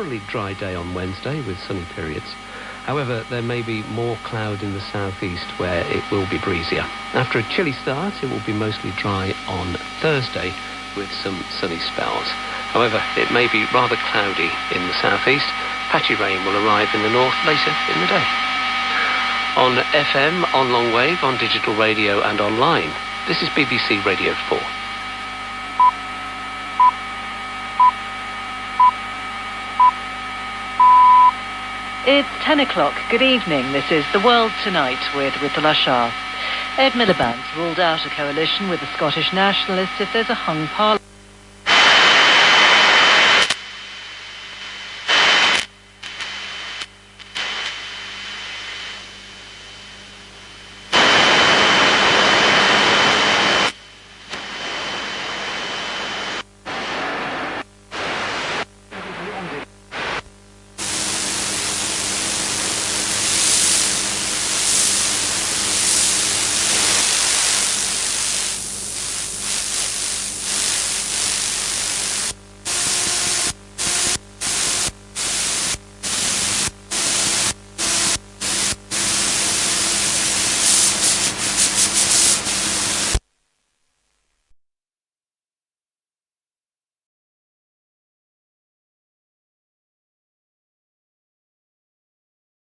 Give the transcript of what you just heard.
moderately dry day on Wednesday with sunny periods. However, there may be more cloud in the southeast where it will be breezier. After a chilly start, it will be mostly dry on Thursday with some sunny spells. However, it may be rather cloudy in the southeast. Patchy rain will arrive in the north later in the day. On FM, on long wave, on digital radio and online, this is BBC Radio 4. It's 10 o'clock. Good evening. This is The World Tonight with Rithula Shah. Ed Miliband's ruled out a coalition with the Scottish Nationalists if there's a hung parliament.